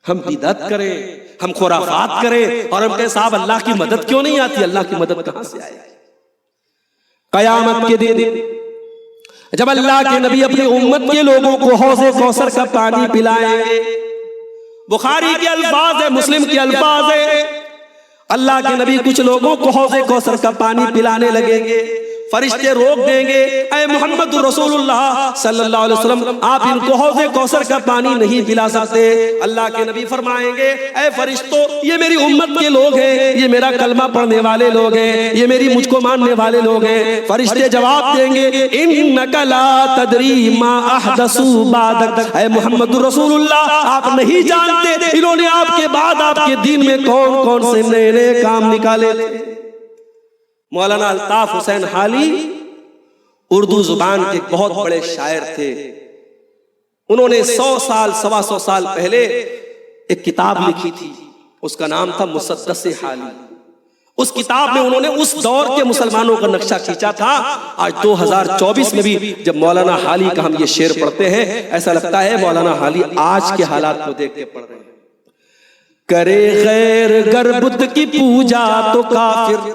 ہم بدعت کریں، ہم خرافات کریں اور ہم کہیں صاحب اللہ کی مدد کیوں نہیں آتی؟ اللہ کی مدد کہاں سے آئے؟ قیامت کے دن جب اللہ کے نبی اپنی امت کے لوگوں کو حوض کوثر کا پانی پلائیں گے، بخاری کے الفاظ ہے، مسلم کے الفاظ ہے، اللہ کے نبی کچھ لوگوں کو حوض کوثر کا پانی پلانے لگیں گے، فرشتے روک دیں گے، اے محمد رسول اللہ صلی اللہ علیہ وسلم آپ ان کو حوض کوثر کا پانی نہیں پلا سکتے۔ اللہ کے نبی فرمائیں گے اے فرشتوں یہ میری امت کے لوگ ہیں، یہ میرا کلمہ پڑھنے والے لوگ ہیں، یہ میری مجھ کو ماننے والے لوگ ہیں۔ فرشتے جواب دیں گے انک لا تدری ما احدثوا بعدک، اے محمد رسول اللہ آپ نہیں جانتے انہوں نے آپ کے بعد آپ کے دین میں کون کون سے نئے نئے کام نکالے تھے۔ مولانا الطاف حسین حالی اردو زبان کے بہت بڑے شاعر تھے، انہوں نے 100 سال 125 سال پہلے ایک کتاب لکھی تھی، اس کا نام تھا مسدس حالی۔ اس کتاب میں انہوں نے اس دور کے مسلمانوں کا نقشہ کھینچا تھا۔ آج 2024 میں بھی جب مولانا حالی کا ہم یہ شعر پڑھتے ہیں ایسا لگتا ہے مولانا حالی آج کے حالات کو دیکھ کے پڑھ رہے ہیں۔ کرے غیر گر بت کی پوجا تو کافر،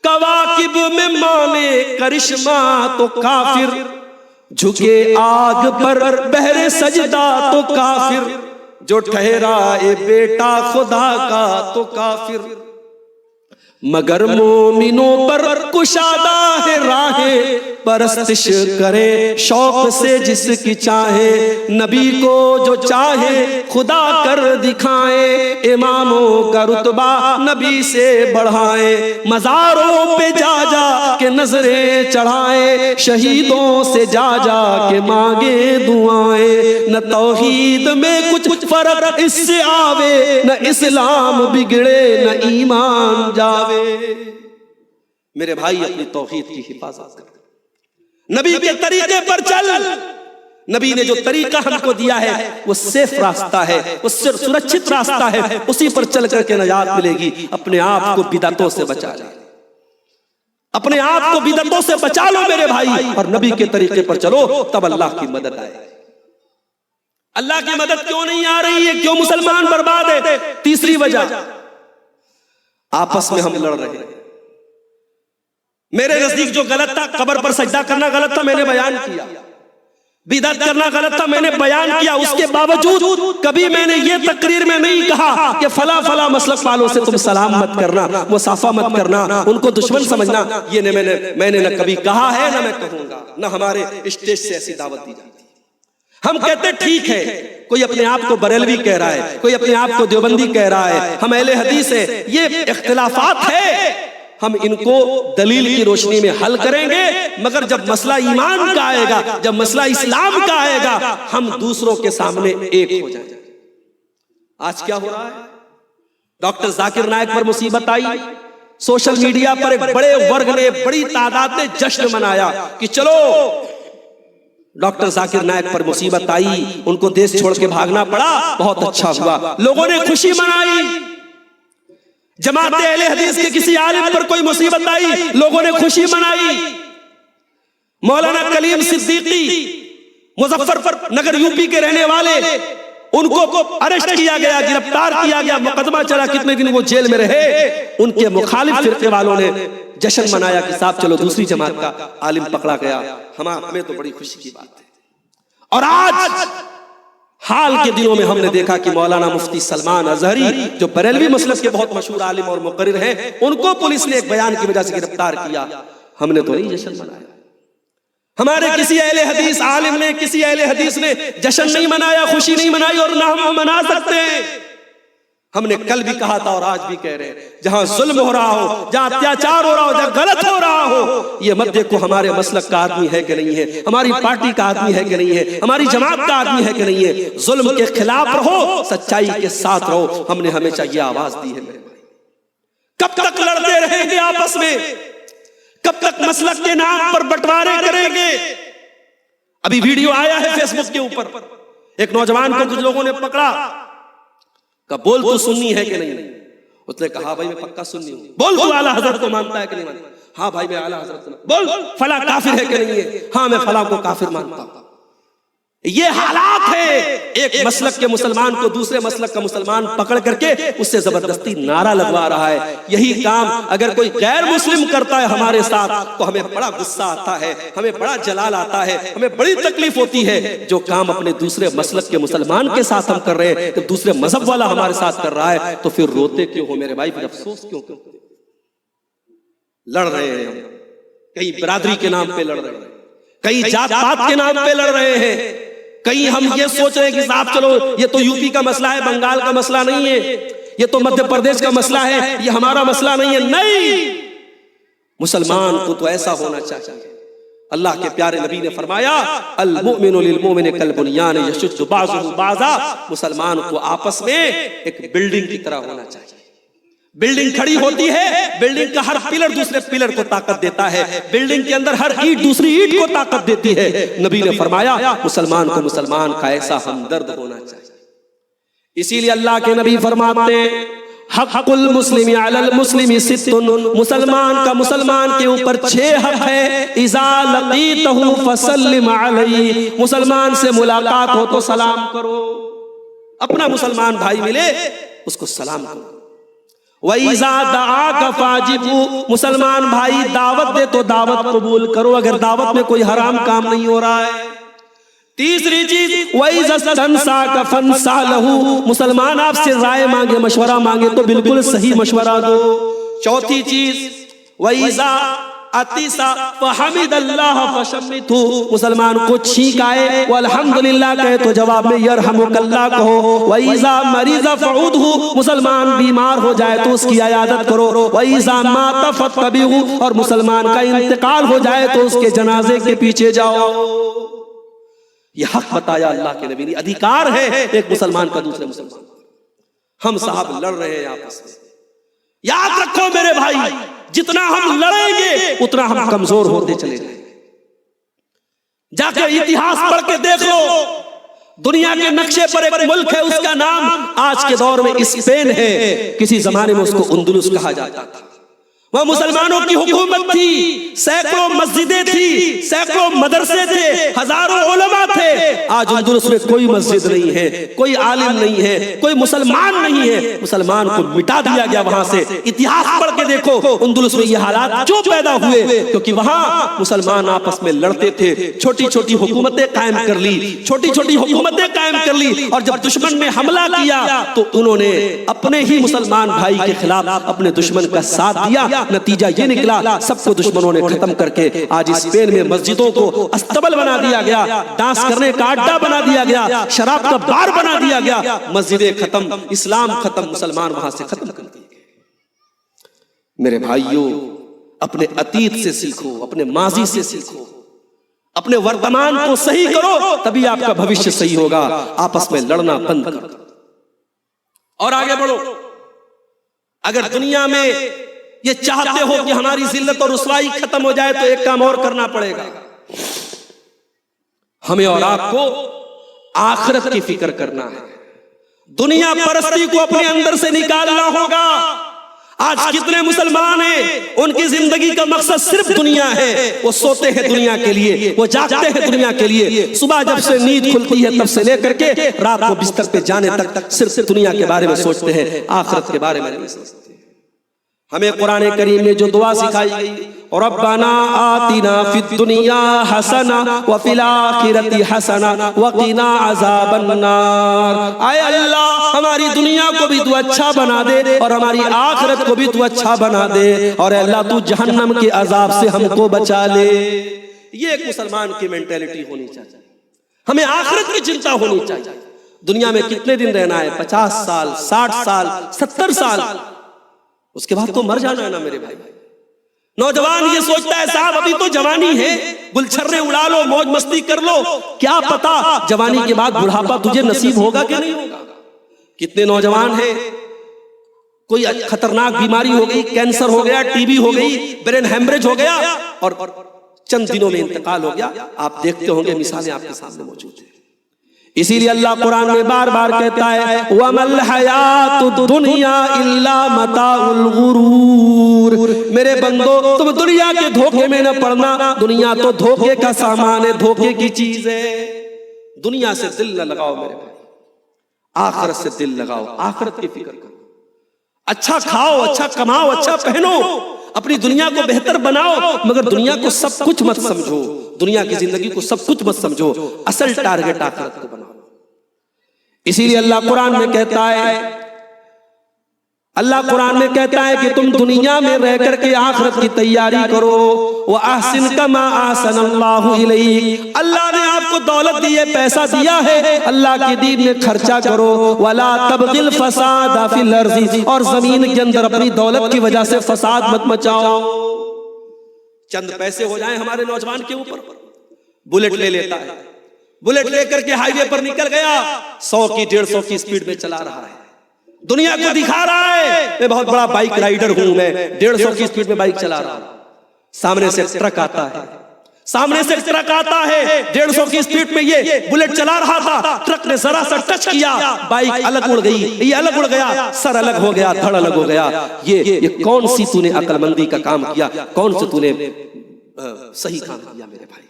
کواکب میں مانے کرشمہ تو کافر، جھکے آگ پر بہر سجدہ تو کافر، جو ٹھہرا اے بیٹا خدا کا تو کافر، مگر مومنوں پر کشادہ ہے راہیں، پرستش کرے شوق سے جس کی چاہے، نبی کو جو چاہے خدا کر دکھائے، اماموں کا رتبہ نبی سے بڑھائے، مزاروں پہ جا جا کے نظریں چڑھائے، شہیدوں سے جا جا کے مانگے دعائیں، نہ توحید میں کچھ فرق اس سے آوے، نہ اسلام بگڑے نہ ایمان جاوے۔ میرے بھائی اپنی توحید کی حفاظت کر، نبی کے طریقے پر چل، نبی نے جو طریقہ ہم کو دیا ہے وہ سیف راستہ ہے، وہ سرکشت راستہ ہے، اسی پر چل کر کے نجات ملے گی۔ اپنے آپ کو بدعتوں سے بچا لے، اپنے آپ کو بدعتوں سے بچا لو میرے بھائی، اور نبی کے طریقے پر چلو تب اللہ کی مدد آئے۔ اللہ کی مدد کیوں نہیں آ رہی ہے؟ کیوں مسلمان برباد ہے؟ تیسری وجہ، آپس میں ہم لڑ رہے ہیں۔ میرے نزدیک جو غلط تھا، قبر پر سجدہ کرنا غلط تھا، میں نے بیان کیا، بدعت کرنا غلط تھا، میں نے بیان کیا، اس کے باوجود کبھی میں نے یہ تقریر میں نہیں کہا کہ فلاں فلاں مسلک والوں سے تم سلام مت کرنا، مصافحہ مت کرنا، ان کو دشمن سمجھنا، یہ میں نے نہ کبھی کہا ہے نہ میں کہوں گا، نہ ہمارے اسٹیج سے ایسی دعوت دی جاتی۔ ہم کہتے ٹھیک ہے، کوئی اپنے آپ کو بریلوی کہہ رہا ہے، کوئی اپنے آپ کو دیوبندی کہہ رہا ہے، ہم اہل حدیث ہیں، یہ اختلافات ہے، ہم ان کو دلیل کی روشنی میں حل کریں گے، مگر جب مسئلہ ایمان کا آئے گا، جب مسئلہ اسلام کا آئے گا، ہم دوسروں کے سامنے ایک ہو جائیں گے۔ آج کیا ہو رہا ہے؟ ڈاکٹر ذاکر نائک پر مصیبت آئی، سوشل میڈیا پر ایک بڑے ورگ نے، بڑی تعداد نے جشن منایا کہ چلو ڈاکٹر ذاکر نائک پر مصیبت آئی، ان کو دیش چھوڑ کے بھاگنا پڑا، بہت اچھا ہوا، لوگوں نے خوشی منائی۔ جماعت اہل حدیث کے کسی عالم پر کوئی مصیبت آئی، لوگوں نے خوشی منائی۔ مولانا کلیم صدیقی مظفر نگر یو پی کے رہنے والے، ان کو اریسٹ کیا گیا، گرفتار کیا گیا، مقدمہ چلا، کتنے دن وہ جیل میں رہے، ان کے مخالف فرقے والوں نے جشن منایا کہ صاحب چلو دوسری جماعت کا عالم پکڑا گیا، ہمیں تو بڑی خوشی کی بات ہے۔ اور آج حال کے دنوں میں ہم نے دیکھا کہ مولانا مفتی سلمان اظہری جو بریلوی مسلک کے بہت مشہور عالم اور مقرر ہیں، ان کو پولیس نے ایک بیان کی وجہ سے گرفتار کیا۔ ہم نے تو نہیں جشن منایا، ہمارے کسی اہل حدیث عالم نے، کسی اہل حدیث نے جشن نہیں منایا، خوشی نہیں منائی، اور نہ ہم منا سکتے ہیں۔ ہم نے کل بھی کہا تھا اور آج بھی کہہ رہے ہیں، جہاں ظلم ہو رہا ہو، جہاں اتیاچار ہو رہا ہو، جہاں غلط ہو رہا ہو، یہ مت دیکھو ہمارے مسلک کا آدمی ہے کہ نہیں ہے، ہماری پارٹی کا آدمی ہے کہ نہیں ہے، ہماری جماعت کا آدمی ہے کہ نہیں ہے۔ ظلم کے خلاف رہو، سچائی کے ساتھ رہو، ہم نے ہمیشہ یہ آواز دی ہے۔ میرے بھائی کب تک لڑتے رہیں گے آپس میں؟ کب تک مسلک کے نام پر بٹوارے کریں گے؟ ابھی ویڈیو آیا ہے فیس بک کے اوپر، ایک نوجوان کو کچھ لوگوں نے پکڑا کہ بول تو سنی ہے کہ نہیں؟ اس نے کہا بھائی میں پکا سنی ہوں۔ بول تو اعلیٰ حضرت کو مانتا ہے کہ نہیں مانتا؟ ہاں بھائی میں اعلیٰ حضرت کو۔ بول فلاں کافر ہے کہ نہیں ہے؟ ہاں میں فلاں کو کافر مانتا ہوں۔ یہ حالات ہے. ایک مسلک کے مسلمان کو دوسرے مسلک کا مسلمان پکڑ کر کے اس سے زبردستی نعرہ لگوا رہا ہے. یہی کام اگر کوئی غیر مسلم کرتا ہے ہمارے ساتھ تو ہمیں بڑا غصہ آتا ہے, ہمیں بڑا جلال آتا ہے, ہمیں بڑی تکلیف ہوتی ہے. جو کام اپنے دوسرے مسلک کے مسلمان کے ساتھ ہم کر رہے ہیں تو دوسرے مذہب والا ہمارے ساتھ کر رہا ہے تو پھر روتے کیوں ہو میرے بھائی, پھر افسوس کیوں کرتے؟ لڑ رہے ہیں ہم, کہیں برادری کے نام پہ لڑ رہے ہیں, کہیں جات پات کے نام پہ لڑ رہے ہیں, کہیں ہم یہ سوچ رہے ہیں کہ صاحب چلو یہ تو یو پی کا مسئلہ ہے, بنگال کا مسئلہ نہیں ہے, یہ تو مدھیہ پردیش کا مسئلہ ہے, یہ ہمارا مسئلہ نہیں ہے. نہیں, مسلمان کو تو ایسا ہونا چاہیے. اللہ کے پیارے نبی نے فرمایا المؤمن للمؤمن کالبنیان یشد بعضہ بعضا. مسلمان کو آپس میں ایک بلڈنگ کی طرح ہونا چاہیے. بلڈنگ کھڑی ہوتی ہے, بلڈنگ کا ہر پلر دوسرے پلر کو طاقت دیتا ہے, بلڈنگ کے اندر ہر اینٹ دوسری اینٹ کو طاقت دیتی ہے. نبی نے فرمایا مسلمان کو مسلمان کا ایسا ہمدرد ہونا چاہیے. اسی لیے اللہ کے نبی فرماتے ہیں حق المسلم علی المسلم ست, مسلمان کا مسلمان کے اوپر 6 حق ہے. اذا لقیتہ فسلم علیہ, مسلمان سے ملاقات ہو تو سلام کرو. اپنا مسلمان بھائی ملے اس کو سلام کرو. وَإِذَا دَعَاكَ فَأَجِبْهُ, مسلمان بھائی دعوت دے تو دعوت قبول کرو اگر دعوت میں کوئی حرام کام نہیں ہو رہا ہے. تیسری چیز وَإِذَا اسْتَنصَحَكَ فَانصَحْ لَهُ, مسلمان آپ سے رائے مانگے مشورہ مانگے تو بالکل صحیح مشورہ دو. چوتھی چیز وَإِذَا عطس فحمد اللہ فشمتہ, مسلمان کو چھینک آئے والحمدللہ کہے تو جواب میں یرحمک اللہ کہو. وَإِذَا مَرِضَ فَعُودْهُ, مسلمان بیمار ہو جائے تو اس کی عیادت کرو. وَإِذَا مَاتَ فَاتَّبِعْهُ, اور مسلمان کا انتقال ہو جائے تو اس کے جنازے کے پیچھے جاؤ. یہ حق بتایا اللہ کے نبی نے, ادھیکار ہے ایک مسلمان کا دوسرے مسلمان. ہم صاحب لڑ رہے ہیں آپس میں. یاد رکھو میرے بھائی, جتنا ہم لڑیں گے اتنا ہم کمزور ہوتے چلے جائیں گے. جا کے اتہاس پڑھ کے دیکھ لو, دنیا کے نقشے پر ایک ملک ہے, اس کا نام آج کے دور میں اسپین ہے, کسی زمانے میں اس کو اندلس کہا جاتا تھا. وہ مسلمانوں کی حکومت تھی, سینکڑوں مسجدیں تھی, سینکڑوں مدرسے تھے, ہزاروں علماء تھے. آج اندلس میں کوئی مسجد نہیں ہے, کوئی عالم نہیں ہے, کوئی مسلمان نہیں ہے. مسلمان کو مٹا دیا گیا وہاں سے. اتہاس پڑھ کے دیکھو اندلس میں یہ حالات کیوں پیدا ہوئے, کیونکہ وہاں مسلمان آپس میں لڑتے تھے, چھوٹی چھوٹی حکومتیں قائم کر لی, چھوٹی چھوٹی حکومتیں قائم کر لی, اور جب دشمن نے حملہ کیا تو انہوں نے اپنے ہی مسلمان بھائی کے خلاف اپنے دشمن کا ساتھ دیا. نتیجہ یہ نکلا سب کو دشمنوں نے ختم کر کے آج اسپین میں مسجدوں کو استبل بنا دیا گیا, ڈانس کرنے کا اڈا بنا دیا گیا, شراب کا بار بنا دیا گیا. مسجدیں ختم, اسلام ختم, مسلمان وہاں سے ختم کر دیے گئے. میرے بھائیوں, اپنے اتیت سے سیکھو, اپنے ماضی سے سیکھو, اپنے ورتمان کو صحیح کرو, تبھی آپ کا بھوشیہ صحیح ہوگا. آپس میں لڑنا بند کر دو اور آگے بڑھو. اگر دنیا میں یہ چاہتے ہو کہ ہماری ذلت اور رسوائی ختم ہو جائے تو ایک کام اور کرنا پڑے گا. ہمیں اور آپ کو آخرت کی فکر کرنا ہے. دنیا پرستی کو اپنے اندر سے نکالنا ہوگا. آج کتنے مسلمان ہیں ان کی زندگی کا مقصد صرف دنیا ہے. وہ سوتے ہیں دنیا کے لیے, وہ جاگتے ہیں دنیا کے لیے. صبح جب سے نیند کھلتی ہے تب سے لے کر کے رات کو بستر پہ جانے تک صرف دنیا کے بارے میں سوچتے ہیں, آخرت کے بارے میں نہیں سوچتے. ہمیں قرآن کریم میں جو دعا سکھائی گئی, ربنا آتنا فی الدنیا حسنہ وفی الآخرۃ حسنہ وقنا عذاب النار. اے اللہ ہماری دنیا کو بھی تو اچھا بنا دے اور ہماری آخرت کو بھی تو اچھا بنا دے, اور اے اللہ تو جہنم کے عذاب سے ہم کو بچا لے. یہ ایک مسلمان کی مینٹیلٹی ہونی چاہیے. ہمیں آخرت کی چنتا ہونی چاہیے. دنیا میں کتنے دن رہنا ہے, 50 سال, 60 سال, 70 سال, اس کے بعد تو مر جانا ہے نا میرے بھائی. نوجوان یہ سوچتا ہے صاحب ابھی تو جوانی ہے, گلچھرے اڑا لو, موج مستی کر لو, کیا پتا جوانی کے بعد بڑھاپا تجھے نصیب ہوگا کہ نہیں ہوگا. کتنے نوجوان ہیں کوئی خطرناک بیماری ہو گئی, کینسر ہو گیا, ٹی بی ہو گئی, برین ہیمریج ہو گیا اور چند دنوں میں انتقال ہو گیا. آپ دیکھتے ہوں گے مثالیں آپ کے سامنے موجود ہیں. اسی لیے اللہ قرآن میں بار بار کہتا ہے وَمَا الْحَيَاةُ الدُّنْيَا إِلَّا مَتَاعُ الْغُرُورِ. میرے بندو تم دنیا کے دھوکے میں نہ پڑنا, دنیا تو دھوکے کا سامان ہے, دھوکے کی چیز ہے. دنیا سے دل نہ لگاؤ میرے بھائی، آخرت سے دل لگاؤ، آخرت کی فکر کرو، اچھا کھاؤ، اچھا کماؤ، اچھا پہنو، اپنی دنیا کو بہتر بناؤ، مگر دنیا کو سب کچھ مت سمجھو، دنیا کی زندگی کو سب کچھ مت سمجھو، اصل ٹارگٹ آخرت کو بناؤ۔ اسی لیے اللہ قرآن میں کہتا ہے کہ تم دنیا میں رہ کر کے آخرت کی تیاری کرو، وَأَحْسِنْ كَمَا أَحْسَنَ اللَّهُ إِلَيْكَ، اللہ نے آپ کو دولت دی ہے، پیسہ دیا ہے، اللہ کے دین میں خرچہ کرو، وَلَا تَبْغِ الْفَسَادَ فِي الْأَرْضِ، اور زمین کے اندر اپنی دولت کی وجہ سے فساد مت مچاؤ۔ چند پیسے ہو جائیں ہمارے نوجوان کے اوپر، بلٹ لے لیتا ہے، بلٹ لے کر کے ہائی وے پر نکل گیا، 100 کی 150 کی سپیڈ میں چلا رہا ہے، دنیا کو دکھا رہا ہے میں بہت بڑا بائک رائیڈر ہوں، میں 150 کی سپیڈ میں بائک چلا رہا ہوں، سامنے سے ٹرک آتا ہے، 150 کی سپیڈ میں یہ بلٹ چلا رہا تھا، ٹرک نے ذرا سا ٹچ کیا، بائک الگ اڑ گئی، یہ الگ اڑ گیا، سر الگ ہو گیا، دھڑ الگ ہو گیا۔ یہ کون سی تو نے عقل مندی کا کام کیا، کون سے تو نے صحیح کام کیا میرے بھائی؟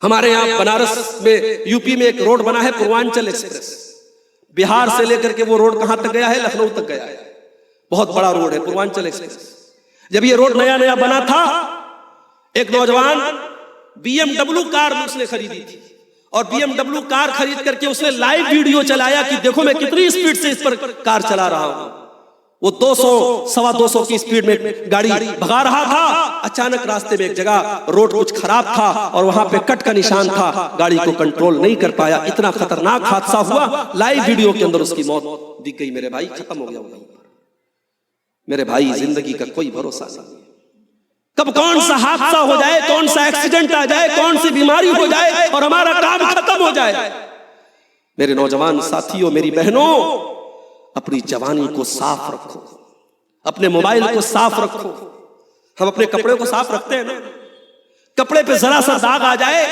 ہمارے یہاں بنارس میں، یو پی میں ایک روڈ بنا ہے پوروانچل ایکسپریس، بہار سے لے کر کے وہ روڈ کہاں تک گیا ہے؟ لکھنؤ تک گیا ہے، بہت بڑا روڈ ہے پوروانچل ایکسپریس۔ جب یہ روڈ نیا نیا بنا تھا، ایک نوجوان بی ایم ڈبلو کار اس نے خریدی تھی، اور بی ایم ڈبلو کار خرید کر کے اس نے لائیو ویڈیو چلایا کہ دیکھو میں کتنی سپیڈ سے اس پر کار چلا رہا ہوں۔ وہ 200 سوا 200 کی سپیڈ میں گاڑی بھگا رہا تھا، اچانک راستے میں ایک جگہ روڈ کچھ خراب تھا اور وہاں پہ کٹ کا نشان تھا، گاڑی کو کنٹرول نہیں کر پایا، اتنا خطرناک حادثہ ہوا، لائیو ویڈیو کے اندر اس کی موت دی گئی میرے بھائی، ختم ہو گیا وہیں پر۔ میرے بھائی زندگی کا کوئی بھروسہ نہیں، کب کون سا حادثہ ہو جائے، کون سا ایکسیڈنٹ آ جائے، کون سی بیماری ہو جائے اور ہمارا کام ختم ہو جائے۔ میرے نوجوان ساتھیوں، میری بہنوں، اپنی جوانی کو صاف رکھو، اپنے موبائل کو صاف رکھو۔ ہم اپنے کپڑے کو صاف رکھتے ہیں نا، کپڑے پہ ذرا سا داغ آ جائے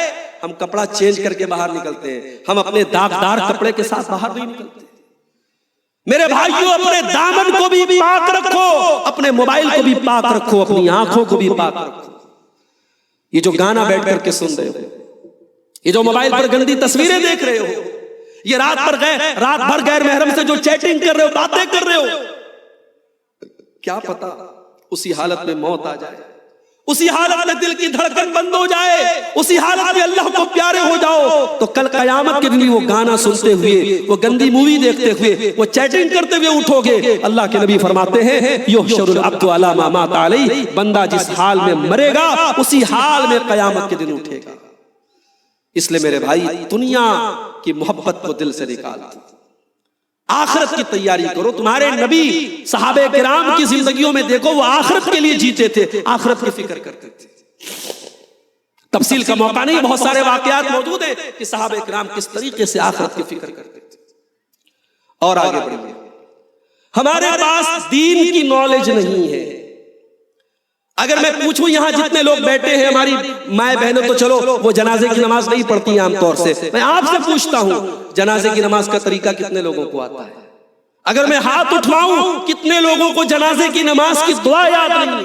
ہم کپڑا چینج کر کے باہر نکلتے ہیں، ہم اپنے داغدار کپڑے کے ساتھ باہر نہیں نکلتے۔ میرے بھائیوں، اپنے دامن کو بھی پاک رکھو، اپنے موبائل کو بھی پاک رکھو، اپنی آنکھوں کو بھی پاک رکھو۔ یہ جو گانا بیٹھ کر کے سن رہے ہو، یہ جو موبائل پر گندی تصویریں دیکھ رہے ہو، یہ رات بھر غیر محرم سے جو چیٹنگ کر رہے ہو، باتیں کر رہے ہو، کیا پتا اسی حالت میں موت آ جائے، اسی حالت میں دل کی دھڑکن بند ہو جائے، اسی حالت میں اللہ کو پیارے ہو جاؤ، تو کل قیامت کے دن وہ گانا سنتے ہوئے، وہ گندی مووی دیکھتے ہوئے، وہ چیٹنگ کرتے ہوئے اٹھو گے۔ اللہ کے نبی فرماتے ہیں یحشر العبد علی ما مات علیہ، بندہ جس حال میں مرے گا اسی حال میں قیامت کے دن اٹھے گا۔ اس لیے میرے بھائی، دنیا کی محبت کو دل سے نکال دو، آخرت کی تیاری کرو۔ تمہارے نبی صحابہ کرام کی زندگیوں میں دیکھو، وہ آخرت کے لیے جیتے تھے، آخرت کی فکر کرتے تھے۔ تفصیل کا موقع نہیں، بہت سارے واقعات موجود ہیں کہ صحابہ کرام کس طریقے سے آخرت کی فکر کرتے تھے۔ اور آگے بڑھیے، ہمارے پاس دین کی نالج نہیں ہے۔ اگر میں پوچھوں یہاں جتنے لوگ بیٹھے ہیں، ہماری مائیں بہنیں تو چلو وہ جنازے کی نماز نہیں پڑھتی ہیں عام طور سے، میں آپ سے پوچھتا ہوں جنازے کی نماز کا طریقہ کتنے لوگوں کو آتا ہے؟ اگر میں ہاتھ اٹھواؤں کتنے لوگوں کو جنازے کی نماز کی دعا یاد نہیں ہے؟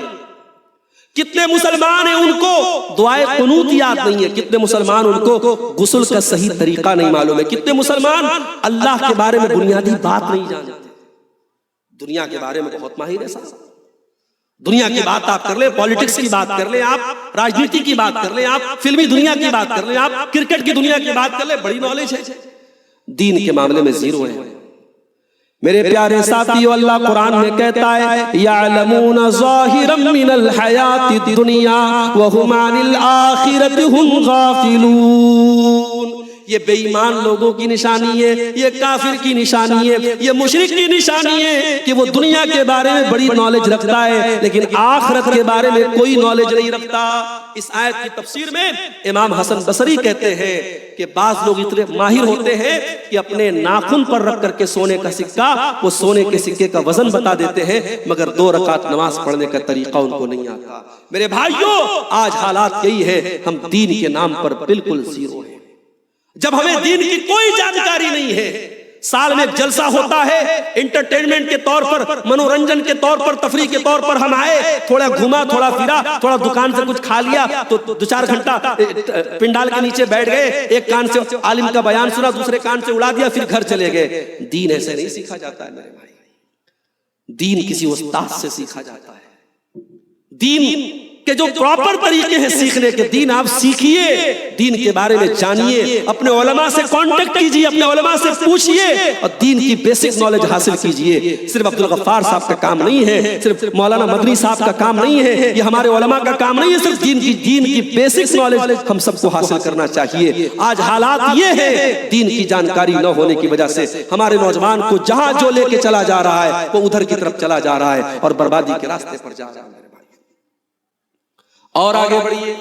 کتنے مسلمان ہیں ان کو دعائے قنوت یاد نہیں ہے؟ کتنے مسلمان ان کو غسل کا صحیح طریقہ نہیں معلوم ہے؟ کتنے مسلمان اللہ کے بارے میں بنیادی بات نہیں جانتے؟ دنیا کے بارے میں بہت ماہر ہے صاحب، دنیا کی بات آپ کر لیں، پالیٹکس کی بات کر لیں، آپ راجنیتی کی بات کر لیں، آپ فلمی دنیا کی بات کر لیں، آپ کرکٹ کی دنیا کی بات کر لیں، بڑی نالج ہے، دین کے معاملے میں زیرو ہے۔ میرے پیارے ساتھیو، اللہ قرآن میں کہتا ہے یعلمون ظاہرا من الحیات الدنیا وہم عن الآخرۃ ہم غافلون۔ یہ بے ایمان لوگوں کی نشانی ہے، یہ کافر کی نشانی ہے، یہ مشرک کی نشانی ہے کہ وہ دنیا کے بارے میں بڑی نالج رکھتا ہے لیکن آخرت کے بارے میں کوئی نالج نہیں رکھتا۔ اس آیت کی تفسیر میں امام حسن بصری کہتے ہیں کہ بعض لوگ اتنے ماہر ہوتے ہیں کہ اپنے ناخن پر رکھ کر کے سونے کا سکہ، وہ سونے کے سکے کا وزن بتا دیتے ہیں، مگر 2 رکعت نماز پڑھنے کا طریقہ ان کو نہیں آتا۔ میرے بھائیوں، آج حالات یہی ہے، ہم دین کے نام پر بالکل زیرو ہیں۔ جب ہمیں دین کی کوئی جانکاری نہیں ہے، سال میں ایک جلسہ ہوتا ہے، انٹرٹینمنٹ کے طور پر، منورنجن کے طور پر، تفریح کے طور پر ہم آئے، تھوڑا گھوما، تھوڑا پھرا، تھوڑا دکان سے کچھ کھا لیا تو 2-4 گھنٹہ پنڈال کے نیچے بیٹھ گئے، ایک کان سے عالم کا بیان سنا، دوسرے کان سے اڑا دیا، پھر گھر چلے گئے۔ دین ایسے نہیں سیکھا جاتا ہے میرے بھائی، دین کسی استاد سے سیکھا جاتا ہے۔ دین کہ جو پراپر طریقے ہیں سیکھنے کے، دین آپ سیکھیے، دین کے بارے میں جانیے، اپنے علماء سے کانٹیکٹ کیجیے، اپنے علماء سے پوچھیے اور دین کی بیسک نالج حاصل کیجیے۔ صرف عبدالغفار صاحب کا کام نہیں ہے، صرف مولانا مدنی صاحب کا کام نہیں ہے، یہ ہمارے علماء کا کام نہیں ہے، صرف دین کی بیسک نالج ہم سب کو حاصل کرنا چاہیے۔ آج حالات یہ ہے، دین کی جانکاری نہ ہونے کی وجہ سے ہمارے نوجوان کو جہاں جو لے کے چلا جا رہا ہے وہ ادھر کی طرف چلا جا رہا ہے اور بربادی کے راستے پر جا رہا ہے۔ اور آگے بڑھیے،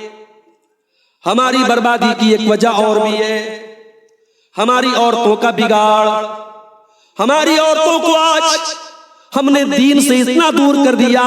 ہماری بربادی کی ایک وجہ اور بھی ہے، ہماری عورتوں کا بگاڑ۔ ہماری عورتوں کو آج ہم نے دین سے اتنا دور کر دیا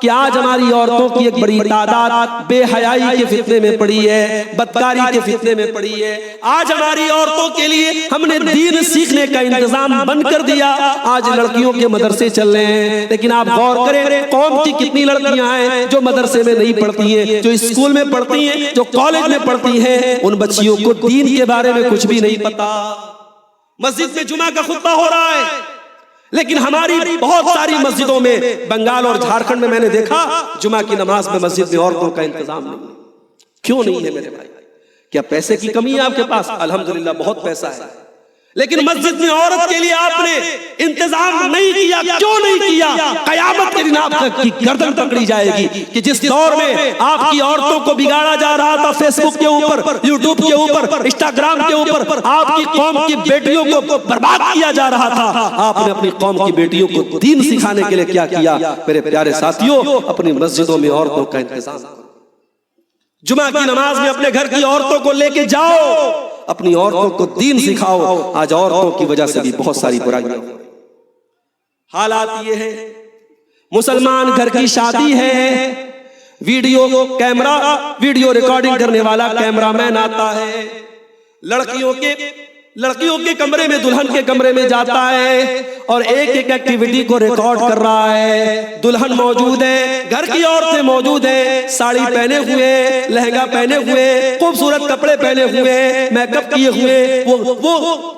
کہ آج ہماری عورتوں کی ایک بڑی تعداد بے حیائی کے فتنے میں پڑی ہے، بدکاری کے فتنے میں پڑی ہے۔ آج ہماری عورتوں کے لیے ہم نے دین سیکھنے کا انتظام بند کر دیا، آج لڑکیوں کے مدرسے چل رہے ہیں، لیکن آپ غور کریں قوم کی کتنی لڑکیاں ہیں جو مدرسے میں نہیں پڑھتی ہیں، جو اسکول میں پڑھتی ہیں، جو کالج میں پڑھتی ہیں، ان بچیوں کو دین کے بارے میں کچھ بھی نہیں پتا۔ مسجد میں جمعہ کا خطبہ ہو رہا ہے، لیکن ہماری بہت ساری مسجدوں میں بنگال اور جھارکھنڈ میں میں نے دیکھا جمعہ کی نماز میں مسجد میں عورتوں کا انتظام نہیں۔ کیوں نہیں ہے میرے بھائی؟ کیا پیسے کی کمی ہے آپ کے پاس؟ الحمدللہ بہت پیسہ ہے، لیکن مسجد میں عورت کے لیے آپ نے انتظام نہیں کیا۔ کیوں نہیں کیا؟ قیامت کے دن آپ کی گردن پکڑی جائے گی کہ جس دور میں آپ کی عورتوں کو بگاڑا جا رہا تھا، فیس بک کے اوپر، یوٹیوب کے اوپر، انسٹاگرام کے اوپر آپ کی قوم کی بیٹیوں کو برباد کیا جا رہا تھا، آپ نے اپنی قوم کی بیٹیوں کو دین سکھانے کے لیے کیا کیا؟ میرے پیارے ساتھیوں، اپنی مسجدوں میں عورتوں کا انتظام کرو۔ جمعہ کی نماز میں اپنے گھر کی عورتوں کو لے کے جاؤ، اپنی عورتوں کو دین سکھاؤ۔ آج عورتوں کی وجہ سے بھی بہت ساری برائیاں۔ حالات یہ ہے، مسلمان گھر کی شادی ہے، ویڈیو ریکارڈنگ کرنے والا کیمرہ مین آتا ہے، لڑکیوں کے کمرے میں، دلہن کے کمرے میں جاتا ہے اور ایک ایک ایکٹیویٹی کو ریکارڈ کر رہا ہے۔ دلہن موجود ہے، گھر کی عورتیں موجود ہیں، ساڑی پہنے ہوئے، لہنگا پہنے ہوئے، خوبصورت کپڑے پہنے ہوئے، میک اپ کیے ہوئے،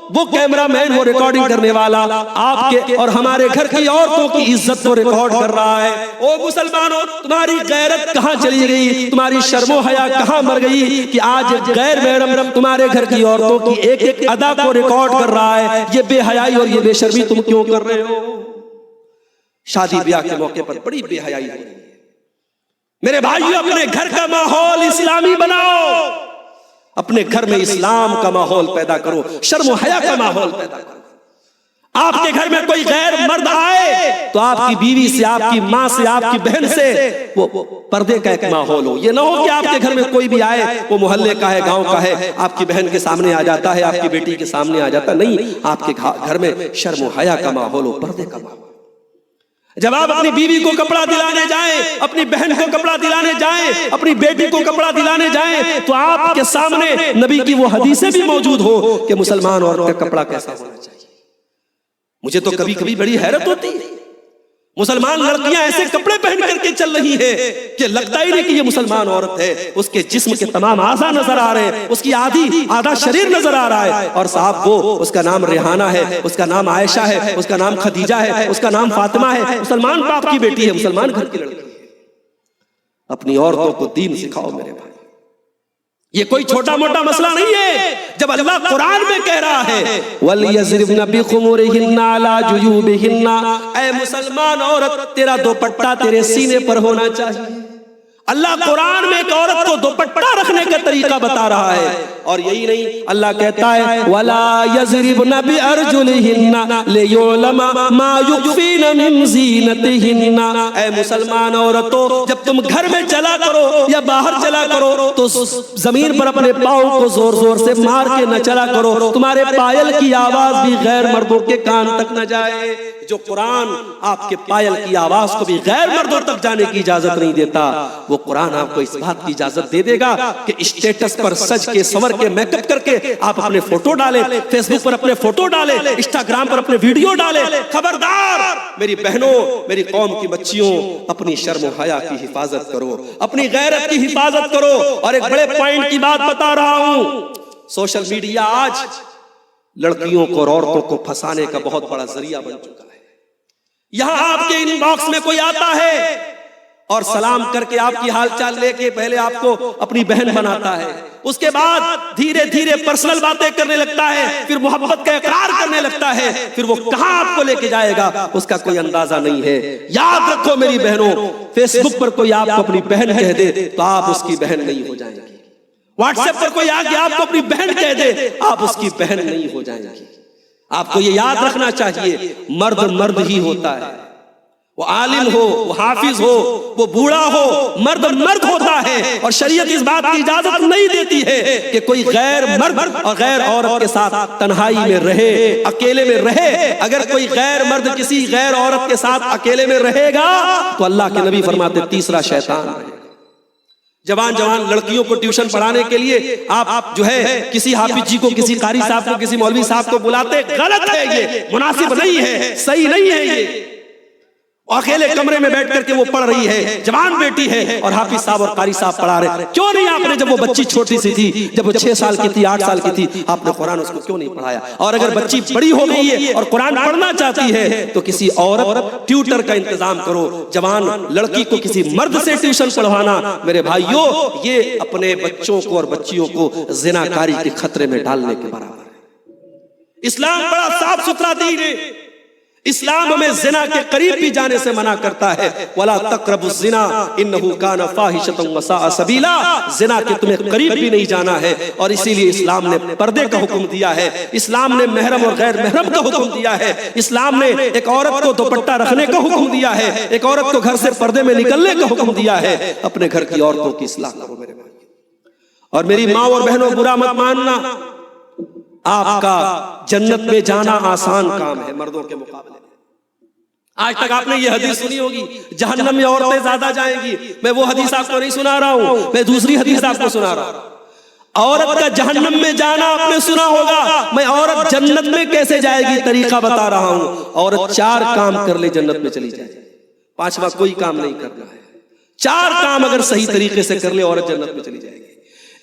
وہ کیمرہ مین، وہ ریکارڈنگ کرنے والا آپ کے اور ہمارے گھر کی عورتوں کی عزت کو ریکارڈ کر رہا ہے۔ او مسلمانوں، تمہاری غیرت کہاں چلی گئی؟ تمہاری شرم و حیا کہاں مر گئی کہ آج غیر محرم تمہارے گھر کی عورتوں کی ایک ایک ادا کو ریکارڈ کر رہا ہے؟ یہ بے حیائی اور یہ بے شرمی تم کیوں کر رہے ہو؟ شادی بیاہ کے موقع پر بڑی بے حیائی ہو رہی ہے۔ میرے بھائیو، اپنے گھر کا ماحول اسلامی بناؤ، اپنے گھر میں اسلام کا ماحول پیدا کرو، شرم و حیا کا ماحول پیدا کرو۔ آپ کے گھر میں کوئی غیر مرد آئے تو آپ کی بیوی سے، آپ کی ماں سے، آپ کی بہن سے وہ پردے کا ایک ماحول ہو۔ یہ نہ ہو کہ آپ کے گھر میں کوئی بھی آئے، وہ محلے کا ہے، گاؤں کا ہے، آپ کی بہن کے سامنے آ جاتا ہے، آپ کی بیٹی کے سامنے آ جاتا ہے۔ نہیں، آپ کے گھر میں شرم و حیا کا ماحول ہو، پردے کا ماحول۔ جب آپ اپنی بیوی کو کپڑا دلانے جائیں، اپنی بہن کو کپڑا دلانے جائیں، اپنی بیٹی کو کپڑا دلانے جائیں تو آپ کے سامنے نبی کی وہ حدیثیں بھی موجود ہو کہ مسلمان عورت کا کپڑا کیسا ہونا چاہیے۔ مجھے تو کبھی کبھی بڑی حیرت ہوتی ہے، مسلمان لڑکیاں ایسے کپڑے پہن کر کے چل رہی ہیں کہ لگتا ہی نہیں کہ یہ مسلمان عورت ہے۔ اس کے جسم کے تمام اعضاء نظر آ رہے ہیں، اس کی آدھا شریر نظر آ رہا ہے، اور صاحب وہ، اس کا نام ریحانہ ہے، اس کا نام عائشہ ہے، اس کا نام خدیجہ ہے، اس کا نام فاطمہ ہے، مسلمان باپ کی بیٹی ہے، مسلمان گھر کی لڑکی ہے۔ اپنی عورتوں کو دین سکھاؤ میرے بھائی، یہ کوئی چھوٹا موٹا مسئلہ نہیں ہے۔ جب اللہ قرآن میں کہہ رہا ہے وَلْيَضْرِبْنَ بِخُمُرِهِنَّ عَلَى جُيُوبِهِنَّ، اے مسلمان عورت تیرا دوپٹہ تیرے سینے پر ہونا چاہیے۔ اللہ قرآن میں ایک عورت کو دوپٹہ رکھنے کا طریقہ بتا رہا ہے، اور یہی نہیں، اللہ کہتا ہے وَلَا يَضْرِبْنَ بِأَرْجُلِهِنَّ لِيُعْلَمَ مَا يُخْفِينَ مِنْ زِينَتِهِنَّ، اے مسلمان عورتوں جب تم گھر میں چلا کرو یا باہر چلا کرو تو زمین پر اپنے پاؤں کو زور زور سے مار کے نہ چلا کرو، تمہارے پائل کی آواز بھی غیر مردوں کے کان تک نہ جائے۔ جو قرآن آپ کے پائل کی آواز کو بھی غیر مردوں تک جانے کی اجازت نہیں دیتا، وہ قرآن آپ کو اس بات کی اجازت دے دے گا کہ اسٹیٹس پر سج کے سور کے میک اپ کر کے آپ اپنے فوٹو ڈالیں، فیس بک پر اپنے فوٹو ڈالیں، انسٹاگرام پر اپنے ویڈیو ڈالیں۔ خبردار میری بہنوں، میری قوم کی بچیوں، اپنی شرم و حیا کی حفاظت کرو، اپنی غیرت کی حفاظت کرو۔ اور ایک بڑے پوائنٹ کی بات بتا رہا ہوں، سوشل میڈیا آج لڑکیوں کو اور عورتوں کو پھنسانے کا بہت بڑا ذریعہ بن چکا ہے۔ یہاں آپ کے ان باکس میں کوئی آتا ہے اور سلام کر کے آپ کی حال چال لے کے پہلے آپ کو اپنی بہن بناتا ہے، اس کے بعد دھیرے دھیرے پرسنل باتیں کرنے لگتا ہے، پھر محبت کا اقرار کرنے لگتا ہے، پھر وہ کہاں آپ کو لے کے جائے گا اس کا کوئی اندازہ نہیں ہے۔ یاد رکھو میری بہنوں، فیس بک پر کوئی آپ کو اپنی بہن کہہ دے تو آپ اس کی بہن نہیں ہو جائیں گی۔ واٹس ایپ پر کوئی آگے آپ کو اپنی بہن کہہ دے آپ اس کی بہن نہیں ہو جائیں گی۔ آپ کو یہ یاد رکھنا چاہیے، مرد مرد ہی ہوتا ہے، وہ عالم ہو، وہ حافظ ہو، وہ بوڑھا ہو، مرد مرد ہوتا ہے۔ اور شریعت اس بات کی اجازت نہیں دیتی ہے کہ کوئی غیر مرد اور غیر عورت کے ساتھ تنہائی میں رہے، اکیلے میں رہے۔ اگر کوئی غیر مرد کسی غیر عورت کے ساتھ اکیلے میں رہے گا تو اللہ کے نبی فرماتے تیسرا شیطان ہے۔ جوان لڑکیوں کو ٹیوشن پڑھانے کے لیے آپ جو ہے کسی حافظ جی کو، کسی قاری صاحب کو، کسی مولوی صاحب کو بلاتے، غلط ہے، یہ مناسب نہیں ہے، صحیح نہیں ہے۔ یہ اکیلے کمرے میں بیٹھ کر کے وہ پڑھ رہی ہے، جوان بیٹی ہے، اور حافظ صاحب اور قاری صاحب پڑھا رہے۔ کیوں نہیں آپ نے، جب وہ بچی چھوٹی سی تھی، جب وہ 6 سال کی تھی، 8 سال کی تھی، آپ نے قرآن اس کو کیوں نہیں پڑھایا؟ اور اگر بچی بڑی ہو گئی ہے اور قرآن پڑھنا چاہتی ہے تو کسی عورت ٹیوٹر کا انتظام کرو۔ جوان لڑکی کو کسی مرد سے ٹیوشن پڑھوانا میرے بھائیوں، یہ اپنے بچوں کو اور بچیوں کو زنا کاری کے خطرے میں ڈالنے کے برابر ہے۔ اسلام بڑا صاف ستھرا دین ہے۔ اسلام ہمیں زنا کے قریب بھی جانے سے منع کرتا ہے، وَلَا تَقْرَبُوا الزِّنَا إِنَّهُ كَانَ فَاحِشَةً وَسَاءَ سَبِيلًا۔ زنا کے تمہیں قریب بھی نہیں جانا ہے، اور اسی لیے اسلام نے پردے کا حکم دیا ہے، اسلام نے محرم اور غیر محرم کا حکم دیا ہے، اسلام نے ایک عورت کو دوپٹہ رکھنے کا حکم دیا ہے، ایک عورت کو گھر سے پردے میں نکلنے کا حکم دیا ہے۔ اپنے گھر کی عورتوں کی اصلاح کرو میرے بھائی۔ اور میری ماں اور بہنوں، برا مت ماننا، آپ کا جنت میں جانا آسان کام ہے مردوں کے مقابلے۔ آج تک آپ نے یہ حدیث سنی ہوگی، جہنم میں عورتیں زیادہ جائیں گی۔ میں وہ حدیث آپ کو نہیں سنا رہا ہوں، میں دوسری حدیث آپ کو سنا رہا ہوں۔ عورت کا جہنم میں جانا آپ نے سنا ہوگا، میں عورت جنت میں کیسے جائے گی طریقہ بتا رہا ہوں۔ عورت 4 کام کر لے جنت میں چلی جائے، 5واں کوئی کام نہیں کرنا ہے۔ 4 کام اگر صحیح طریقے سے کر لے عورت جنت میں چلی جائے گی۔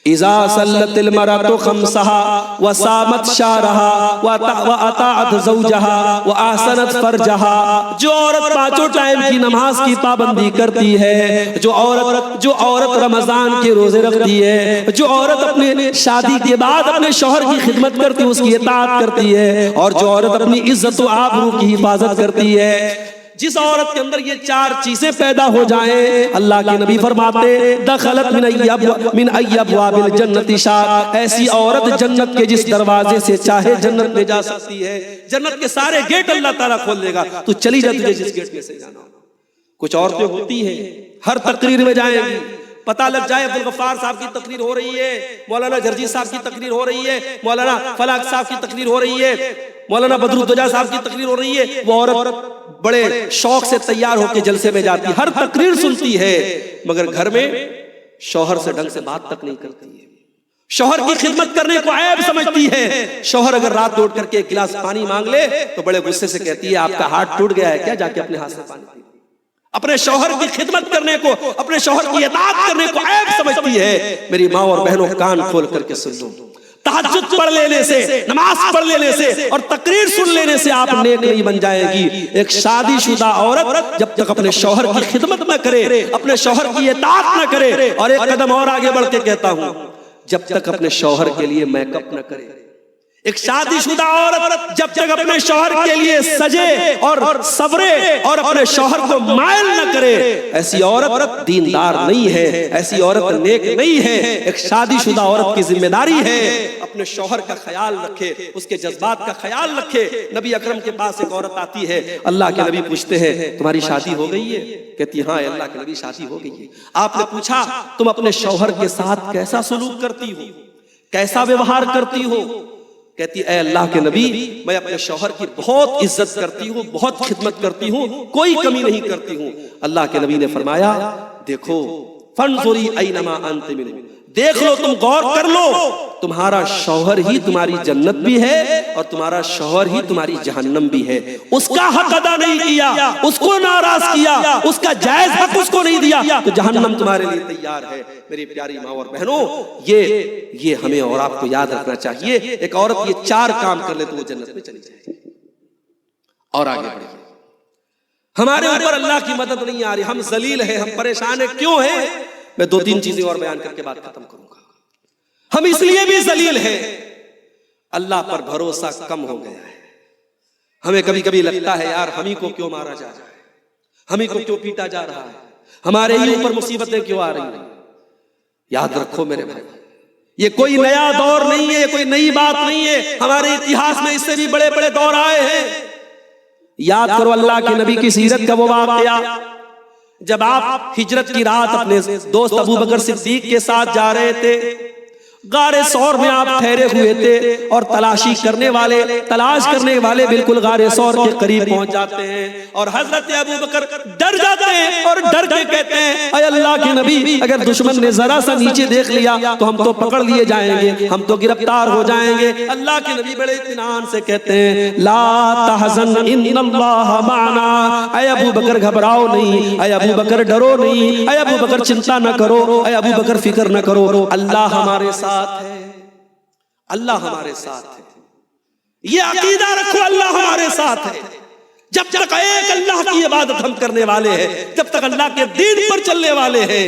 اذا صلت المرأة خمسها وصامت شهرها واطاعت زوجها واحسنت فرجها، جو عورت 5 ٹائم کی نماز کی پابندی کرتی ہے، جو عورت رمضان کے روزے رکھتی ہے، جو عورت اپنے شادی کے بعد اپنے شوہر کی خدمت کرتی ہے، اس کی اطاعت کرتی ہے، اور جو عورت اپنی عزت و آبرو کی حفاظت کرتی ہے، جس عورت کے اندر یہ 4 چیزیں پیدا ہو جائیں، اللہ کے نبی فرماتے دخلت من ای ابواب الجنت شاء، ایسی عورت جنت کے جس دروازے سے چاہے جنت میں جا سکتی ہے۔ جنت کے سارے گیٹ اللہ تعالیٰ کھول دے گا، تو چلی جا تجھے جس گیٹ میں سے جانا ہو۔ کچھ عورتیں ہوتی ہیں ہر تقریر میں جائیں گی، پتہ لگ جائے عبدالغفار صاحب کی تقریر ہو رہی ہے، مولانا جرجی صاحب کی تقریر ہو رہی ہے، مولانا فلاق صاحب کی تقریر ہو رہی ہے، مولانا بدرالدجا صاحب کی تقریر ہو رہی ہے، وہ عورت بڑے شوق سے تیار ہو کے جلسے میں جاتی ہے، ہر تقریر سنتی ہے، مگر گھر میں شوہر سے ڈھنگ سے بات تک نہیں کرتی ہے، شوہر کی خدمت کرنے کو عیب سمجھتی ہے۔ شوہر اگر رات اٹھ کر کے 1 گلاس پانی مانگ لے تو بڑے غصے سے کہتی ہے آپ کا ہاتھ ٹوٹ گیا ہے کیا، جا کے اپنے ہاتھ سے پانی پی۔ اپنے شوہر کی خدمت کرنے کو، اپنے شوہر کی اطاعت کرنے کو عیب سمجھتی ہے۔ میری ماں اور بہنوں کان کھول کر کے سن لو، تہجد پڑھ لینے سے، نماز پڑھ لینے سے اور تقریر سن لینے سے آپ نیک نہیں بن جائے گی۔ ایک شادی شدہ عورت جب تک اپنے شوہر کی خدمت نہ کرے، اپنے شوہر کی اطاعت نہ کرے، اور ایک قدم اور آگے بڑھ کے کہتا ہوں، جب تک اپنے شوہر کے لیے میک اپ نہ کرے، ایک شادی شدہ عورت جب تک اپنے شوہر کے لیے سجے اور صبرے اور اپنے شوہر کو مائل نہ کرے، ایسی عورت دیندار نہیں ہے، ایسی عورت نیک نہیں ہے۔ ایک شادی شدہ عورت کی ذمہ داری ہے اپنے شوہر کا خیال رکھے، اس کے جذبات کا خیال رکھے۔ نبی اکرم کے پاس ایک عورت آتی ہے، اللہ کے نبی پوچھتے ہیں تمہاری شادی ہو گئی ہے؟ کہتی ہاں اللہ کے نبی شادی ہو گئی ہے۔ آپ نے پوچھا تم اپنے شوہر کے ساتھ کیسا سلوک کرتی ہو، کیسا ویوہار کرتی ہو؟ کہتی اے اللہ کے نبی میں اپنے شوہر کی بہت عزت کرتی ہوں، بہت خدمت کرتی ہوں، کوئی کمی نہیں کرتی ہوں۔ اللہ کے نبی نے فرمایا دیکھو فانظری اینما انت منہ، دیکھ لو، تم غور کر لو، تمہارا شوہر ہی تمہاری جنت بھی ہے اور تمہارا شوہر ہی تمہاری جہنم بھی ہے۔ اس کا حق ادا نہیں کیا، اس کو ناراض کیا، اس کا جائز حق اس کو نہیں دیا تو جہنم تمہارے لیے تیار ہے۔ میری پیاری ماں اور بہنوں، یہ ہمیں اور آپ کو یاد رکھنا چاہیے۔ ایک عورت یہ 4 کام کر لے تو وہ جنت میں چلی جائے گی۔ اور آگے بڑھیں، ہمارے اوپر اللہ کی مدد نہیں آ رہی، ہم ذلیل ہیں، ہم پریشان ہیں، کیوں ہیں؟ میں 2-3 چیزیں اور بیان کر کے بات ختم کروں گا۔ ہم اس لیے بھی ذلیل ہیں، اللہ پر بھروسہ کم ہو گیا ہے۔ ہمیں کبھی کبھی لگتا ہے یار ہمیں کو کیوں مارا جا رہا ہے، ہمیں کو کیوں پیٹا جا رہا ہے، ہمارے ہی اوپر مصیبتیں کیوں آ رہی ہیں۔ یاد رکھو میرے بھائی، یہ کوئی نیا دور نہیں ہے، کوئی نئی بات نہیں ہے، ہمارے اتہاس میں اس سے بھی بڑے بڑے دور آئے ہیں۔ یاد کرو اللہ کے نبی کی سیرت کا وہ واقعہ جب آپ ہجرت کی رات اپنے دوست ابو بکر صدیق کے ساتھ جا رہے تھے، غار ثور میں آپ ٹھہرے ہوئے تھے اور تلاش کرنے والے بالکل غار ثور کے قریب پہنچ جاتے ہیں اور حضرت ابو بکر ڈر جاتے ہیں اور ڈر کے کہتے ہیں اے اللہ کے نبی اگر دشمن نے ذرا سا نیچے دیکھ لیا تو ہم تو پکڑ لیے جائیں گے، ہم تو گرفتار ہو جائیں گے۔ اللہ کے نبی بڑے اطمینان سے کہتے ہیں لا تحزن ان اللہ معنا، اے ابو بکر گھبراؤ نہیں، اے ابو بکر ڈرو نہیں، اے ابو بکر چنتا نہ کرو، اے ابو بکر فکر نہ کرو، اللہ ہمارے ساتھ ہے، اللہ ہمارے ساتھ ہے۔ یہ عقیدہ رکھو اللہ ہمارے ساتھ ہے۔ جب تک ایک اللہ کی عبادت ہم کرنے والے ہیں، جب تک اللہ کے دین پر چلنے والے ہیں،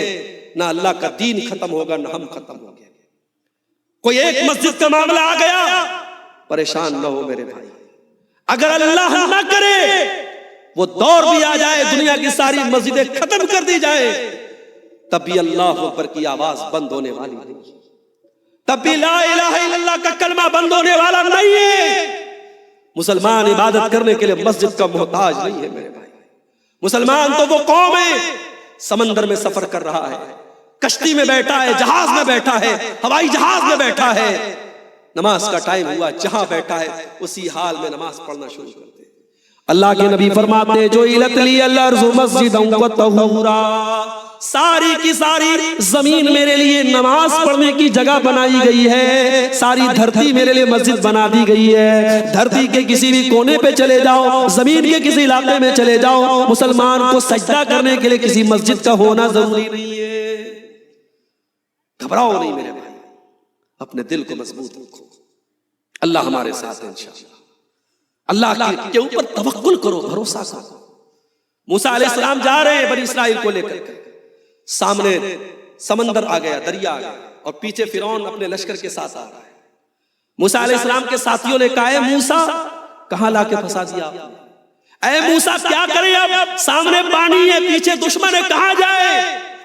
نہ اللہ کا دین ختم ہوگا نہ ہم ختم ہوں گے۔ کوئی ایک مسجد کا معاملہ آ گیا پریشان نہ ہو میرے بھائی، اگر اللہ نہ کرے وہ دور بھی آ جائے دنیا کی ساری مسجدیں ختم کر دی جائے تب بھی اللہ اکبر کی آواز بند ہونے والی نہیں، تب بھی لا الہ الا اللہ کا کلمہ بند ہونے والا نہیں ہے۔ مسلمان عبادت کرنے کے لیے مسجد کا محتاج نہیں ہے میرے بھائی۔ مسلمان تو وہ قوم ہے سمندر میں سفر کر رہا ہے، کشتی میں بیٹھا ہے، جہاز میں بیٹھا ہے، ہوائی جہاز میں بیٹھا ہے، نماز کا ٹائم ہوا جہاں بیٹھا ہے اسی حال میں نماز پڑھنا شروع کر دے۔ اللہ کے نبی فرماتے ہیں جو الت لی الارض مسجدا وطہورا، ساری کی ساری زمین میرے لیے نماز پڑھنے کی جگہ بنائی گئی ہے، ساری دھرتی میرے لیے مسجد بنا دی گئی ہے۔ دھرتی کے کسی بھی کونے پہ چلے جاؤ، زمین کے کسی علاقے میں چلے جاؤ، مسلمان کو سجدہ کرنے کے لیے کسی مسجد کا ہونا ضروری نہیں ہے۔ گھبراؤ نہیں میرے بھائی، اپنے دل کو مضبوط رکھو، اللہ ہمارے ساتھ ہے انشاءاللہ۔ اللہ کے اوپر توکل کرو، بھروسہ کرو۔ موسیٰ علیہ السلام جا رہے ہیں بنی اسرائیل کو لے کر، سامنے سمندر آ گیا، دریا آ گیا اور پیچھے فرعون اپنے لشکر کے ساتھ آ رہا ہے۔ موسیٰ علیہ السلام کے ساتھیوں نے کہا اے موسیٰ کہاں لا کے پھنسا دیا آپ نے؟ اے موسیٰ کیا کریں اب، سامنے پانی ہے، پیچھے دشمن ہے، کہاں جائے؟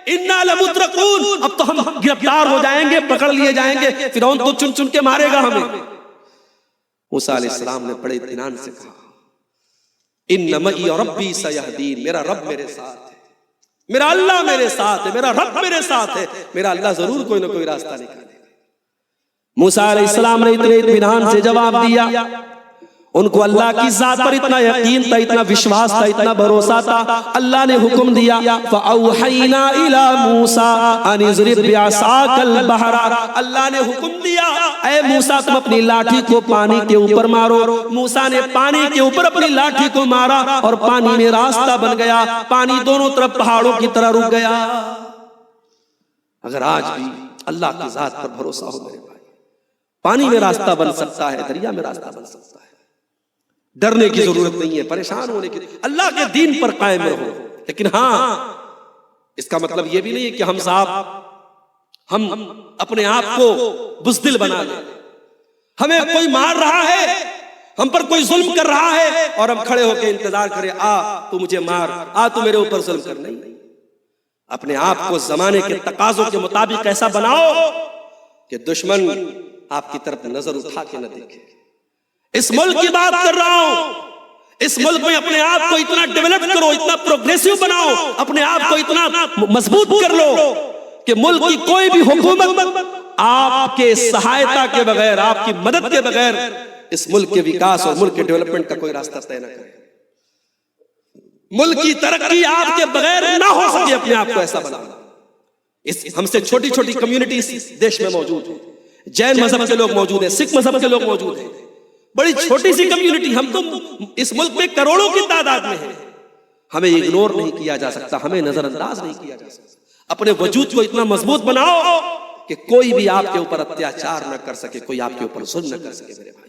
اِنَّا لَمُدْرَكُونَ، اب تو ہم گرفتار ہو جائیں گے، پکڑ لیے جائیں گے، فرعون تو چن چن کے مارے گا ہمیں۔ موسیٰ علیہ السلام نے بڑے اطمینان سے کہا اِنَّ مَعِیَ رَبِّی سَیَہْدِینِ، میرا رب میرے ساتھ ہے، میرا اللہ میرے ساتھ ہے، میرا رب میرے ساتھ ہے، میرا اللہ ضرور کوئی نہ کوئی راستہ نکالے گا۔ موسیٰ علیہ السلام نے اتنے اطمینان سے جواب دیا، ان کو اللہ کی ذات پر اتنا یقین تھا، اتنا وشواس تھا، اتنا بھروسہ تھا، اللہ نے حکم دیا فَأَوْحَيْنَا إِلَى مُوسَىٰ أَنِ اضْرِب بِعَصَاكَ الْبَحْرَ، اللہ نے حکم دیا اے موسیٰ تم اپنی لاٹھی کو پانی کے اوپر مارو۔ موسیٰ نے پانی کے اوپر اپنی لاٹھی کو مارا اور پانی میں راستہ بن گیا، پانی دونوں طرف پہاڑوں کی طرح رک گیا۔ اگر آج بھی اللہ کی ذات پر بھروسہ ہو میرے بھائی، پانی میں راستہ بن سکتا ہے، دریا میں راستہ بن سکتا ہے، ڈرنے کی ضرورت نہیں ہے، پریشان ہونے کی، اللہ کے دین پر قائم رہو۔ لیکن ہاں اس کا مطلب یہ بھی نہیں ہے کہ ہم اپنے آپ کو بزدل بنا لیں، ہمیں کوئی مار رہا ہے، ہم پر کوئی ظلم کر رہا ہے اور ہم کھڑے ہو کے انتظار کریں آ تو مجھے مار، آ تو میرے اوپر ظلم کر. نہیں، اپنے آپ کو زمانے کے تقاضوں کے مطابق ایسا بناؤ کہ دشمن آپ کی طرف نظر اٹھا کے نہ دیکھے. اس ملک کی بات کر رہا ہوں، اس ملک میں اپنے آپ کو اتنا ڈیولپ کرو، اتنا پروگریسو بناؤ، اپنے آپ کو اتنا مضبوط کر لو کہ ملک کی کوئی بھی حکومت آپ کے سہایتا کے بغیر، آپ کی مدد کے بغیر اس ملک کے وکاس اور ملک کے ڈیولپمنٹ کا کوئی راستہ طے نہ کرے. ملک کی ترقی آپ کے بغیر نہ ہو سکے. اپنے آپ کو ایسا بنانا. ہم سے چھوٹی چھوٹی کمیونٹیز دیش میں موجود ہیں، جین مذہب کے لوگ موجود ہیں، سکھ مذہب کے لوگ موجود ہیں، بڑی چھوٹی سی کمیونٹی. ہم تو اس ملک میں کروڑوں کی تعداد میں ہیں. ہمیں اگنور نہیں کیا جا سکتا، ہمیں نظر انداز نہیں کیا جا سکتا. اپنے وجود کو اتنا مضبوط بناؤ کہ کوئی بھی آپ کے اوپر اتیاچار نہ کر سکے، کوئی آپ کے اوپر ظلم نہ کر سکے. میرے بھائی